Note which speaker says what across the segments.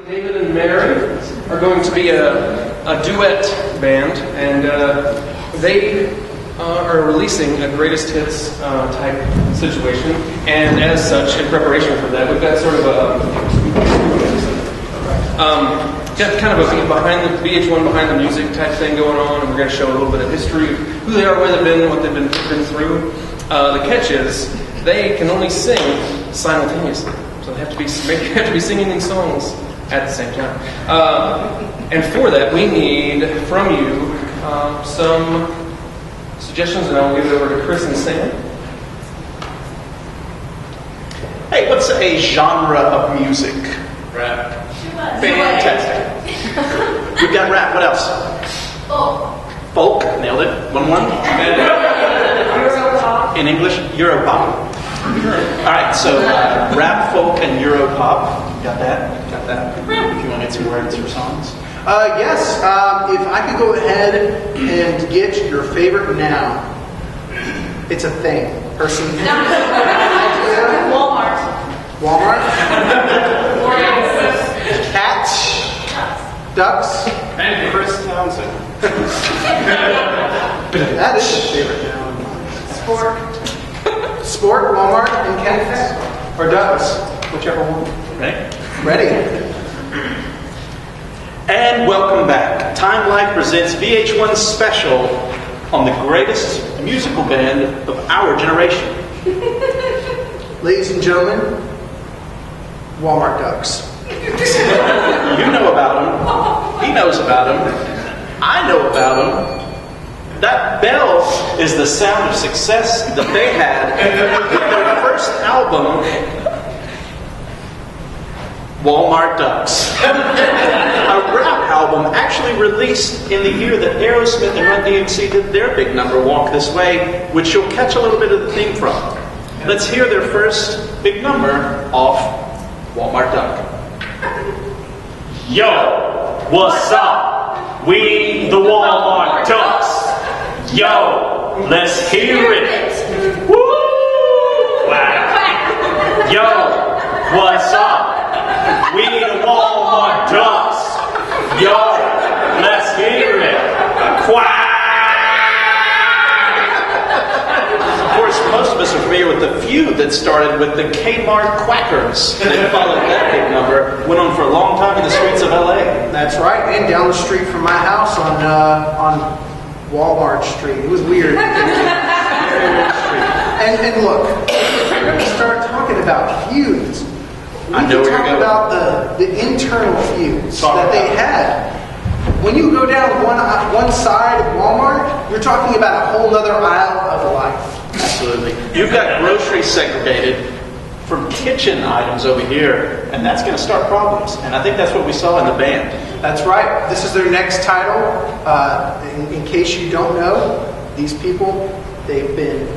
Speaker 1: David and Mary are going to be a duet band, and they are releasing a greatest hits type situation. And as such, in preparation for that, we've got sort of got kind of a behind the VH1 behind the music type thing going on, and we're going to show a little bit of history of who they are, where they've been, what they've been through. The catch is they can only sing simultaneously, so they have to be singing these songs at the same time. And for that, we need from you some suggestions, and I'll give it over to Chris and Sam.
Speaker 2: Hey, what's a genre of music?
Speaker 1: Rap.
Speaker 2: Fantastic. We've got rap. What else? Folk. Nailed it. 1-1.
Speaker 3: Europop.
Speaker 2: In English, Europop. All right, so rap, folk, and Europop. Got that? If you want to get some words for songs.
Speaker 4: Yes. If I could go ahead and get your favorite noun. It's a thing. Person.
Speaker 3: Walmart.
Speaker 4: Walmart. Cats. Ducks.
Speaker 1: And Chris Townsend.
Speaker 4: That is your favorite noun. Sport, Walmart, and cats. Or ducks. Whichever one. Ready.
Speaker 2: And welcome back. Time Life presents VH1's special on the greatest musical band of our generation.
Speaker 4: Ladies and gentlemen, Walmart Ducks.
Speaker 2: You know about them. He knows about them. I know about them. That bell is the sound of success that they had with their first album, Walmart Ducks. A rap album actually released in the year that Aerosmith and Run DMC did their big number, Walk This Way, which you'll catch a little bit of the theme from. Let's hear their first big number off Walmart Duck.
Speaker 5: Yo, what's up? We the Walmart Ducks. Yo, let's hear it. Woo! Wow. Yo, what's up? We the Walmart Ducks. Yo, let's hear it. Quack!
Speaker 2: Of course, most of us are familiar with the feud that started with the Kmart Quackers. And then followed that big number. Went on for a long time in the streets of LA.
Speaker 4: That's right, and down the street from my house on Walmart Street. It was weird. And look, we're going to start talking about feuds. We
Speaker 2: I know
Speaker 4: can
Speaker 2: where
Speaker 4: talk
Speaker 2: you're going.
Speaker 4: about the internal feuds
Speaker 2: Talk
Speaker 4: that they
Speaker 2: about it.
Speaker 4: had. When you go down one side of Walmart, you're talking about a whole other aisle of life.
Speaker 2: Absolutely. You've got groceries segregated from kitchen items over here, and that's going to start problems. And I think that's what we saw in the band.
Speaker 4: That's right. This is their next title. In case you don't know, these people, they've been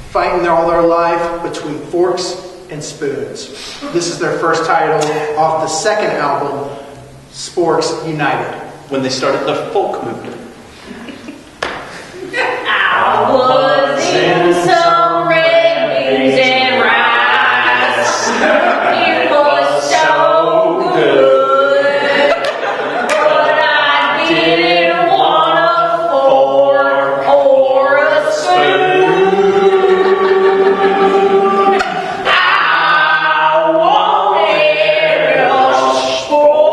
Speaker 4: fighting all their life between forks and spoons. This is their first title off the second album, Sporks United.
Speaker 2: When they started the folk movement.
Speaker 3: I was in some red beans and rice. It was so good, but I didn't want a fork or a spoon. I wanted a fork.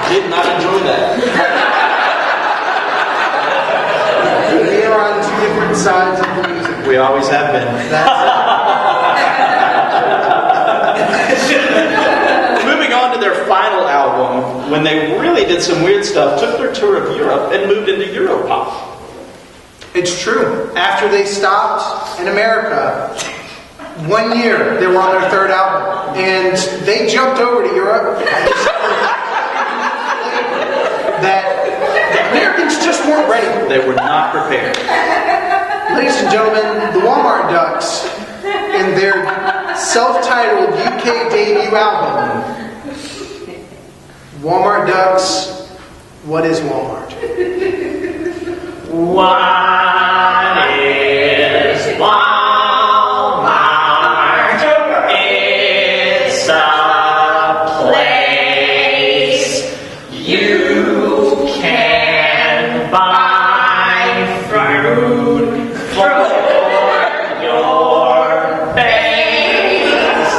Speaker 2: Did not enjoy that.
Speaker 4: We are on two different sides of the music.
Speaker 2: We always have been. Moving on to their final album, when they really did some weird stuff, took their tour of Europe and moved into Europop.
Speaker 4: It's true. After they stopped in America, 1 year they were on their third album, and they jumped over to Europe. That the Americans just weren't ready.
Speaker 2: They were not prepared.
Speaker 4: Ladies and gentlemen, the Walmart Ducks, in their self-titled UK debut album, Walmart Ducks What is Walmart?
Speaker 5: What is Walmart? It's a place you can buy food for your face.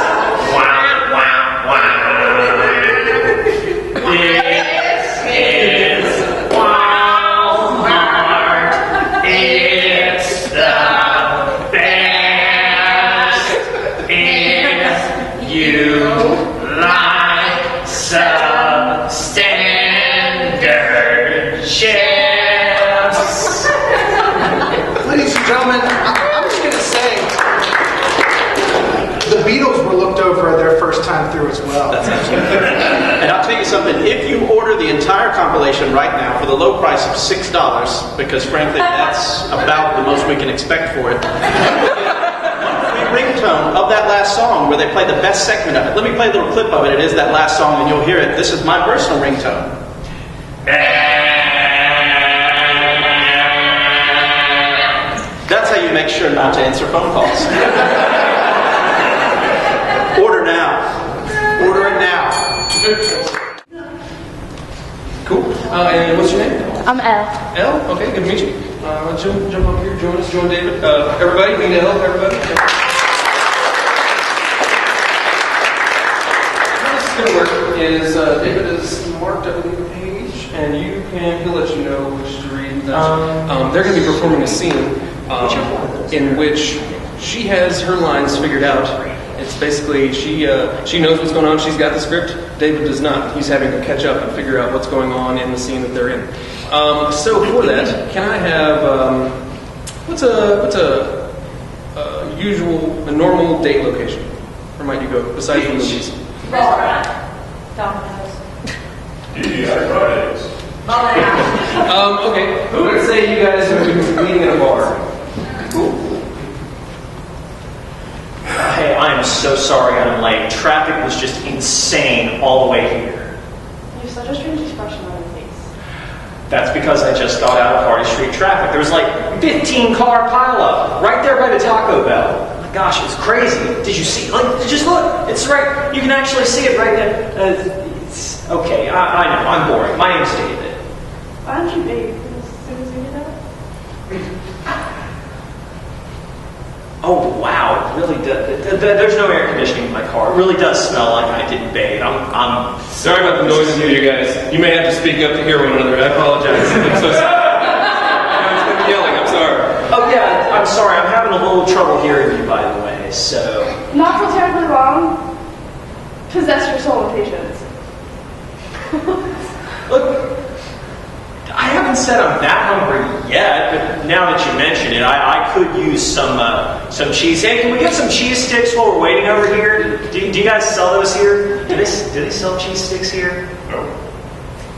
Speaker 5: Wow, wow, wow. This is Walmart. It's the best if you like substandard chips.
Speaker 4: Ladies and gentlemen, I'm just going to say, the Beatles were looked over their first time through as well.
Speaker 2: That's absolutely right. And I'll tell you something, if you order the entire compilation right now for the low price of $6, because frankly that's about the most we can expect for it, the ringtone of that last song where they play the best segment of it. Let me play a little clip of it. It is that last song and you'll hear it. This is my personal ringtone. That's how you make sure not to answer phone calls. Order now.
Speaker 4: Order it now.
Speaker 1: Cool. And what's your name?
Speaker 3: I'm Elle.
Speaker 1: Elle? Okay, good to meet you. Jump up here, join us, join David. Everybody, meet Elle, everybody. How this is going to work is David is marked, I believe, a page, and he'll let you know which to read. They're going to be performing a scene in which she has her lines figured out. It's basically she knows what's going on. She's got the script. David does not. He's having to catch up and figure out what's going on in the scene that they're in. So for that, can I have what's a normal date location? Where might you go besides the movies?
Speaker 3: Restaurant. Domino's.
Speaker 1: Okay. Let's say you guys are meeting at a bar. Cool.
Speaker 5: Hey, I'm so sorry I'm late. Traffic was just insane all the way here.
Speaker 3: You have such a strange expression on your face.
Speaker 5: That's because I just got out of Hardy Street traffic. There was like 15-car pileup right there by the Taco Bell. Oh my gosh, it's crazy. Did you see? Like, just look. It's right. You can actually see it right there. It's okay. I know. I'm boring. My name's David.
Speaker 3: Why don't you bathe as soon as we get out?
Speaker 5: Oh wow, it really does. There's no air conditioning in my car. It really does smell like I didn't bathe. I'm
Speaker 1: Sorry about the noise here, you guys. You may have to speak up to hear one another. I apologize. I'm so sorry. It's been yelling. I'm sorry.
Speaker 5: Oh yeah, I'm sorry. I'm having a little trouble hearing you, by the way. So
Speaker 3: Not so terribly long. Possess your soul and patience.
Speaker 5: look, I haven't said I'm that hungry yet, but now that you mention it, I could use some cheese. Hey, can we get some cheese sticks while we're waiting over here? Do you guys sell those here? Do they sell cheese sticks here?
Speaker 1: No.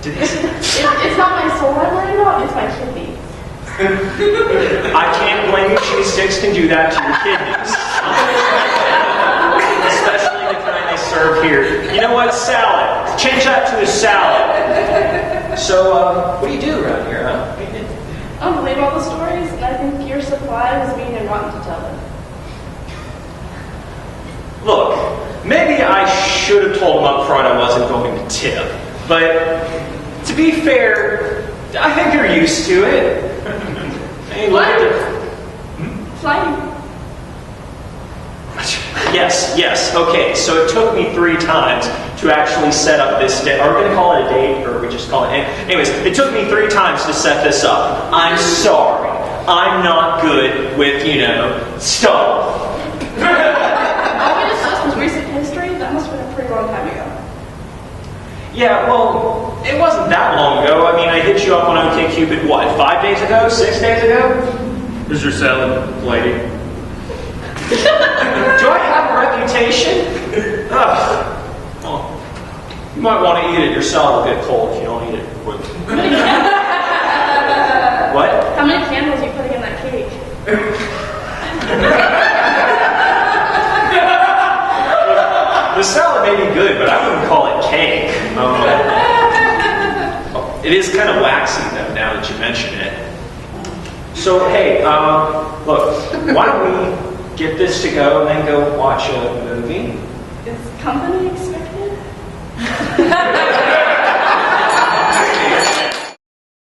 Speaker 5: Do they?
Speaker 3: It's not my soul I'm worried about, it's my kidneys.
Speaker 5: I can't blame you. Cheese sticks can do that to your kidneys. Especially the kind they serve here. You know what? Salad. Change that to a salad. So, what do you do around here, huh? What do you do?
Speaker 3: I don't believe all the stories, and I think your supply was mean and rotten to tell them.
Speaker 5: Look, maybe I should have told them up front I wasn't going to tip. But, to be fair, I think you're used to it. Hey, look at the...
Speaker 3: Flying.
Speaker 5: Yes, okay. So it took me 3 times to actually set up this date. Are we going to call it a date, or we just call it... Anyways, it took me 3 times to set this up. I'm sorry. I'm not good with, stuff.
Speaker 3: All we discussed was recent history. That must have been a pretty long time ago.
Speaker 5: Yeah, well, it wasn't that long ago. I mean, I hit you up on OkCupid, what, 5 days ago? 6 days ago?
Speaker 1: Here's your salad, lady.
Speaker 5: Do I have a reputation? Ugh. Well, you might want to eat it. Your salad will get cold if you don't eat it quickly. What?
Speaker 3: How many candles are you putting in that cake?
Speaker 5: The salad may be good, but I wouldn't call it cake. It is kind see them now that you mention it. So, hey, look, why don't we get this to go and then go watch a movie?
Speaker 3: Is company expected?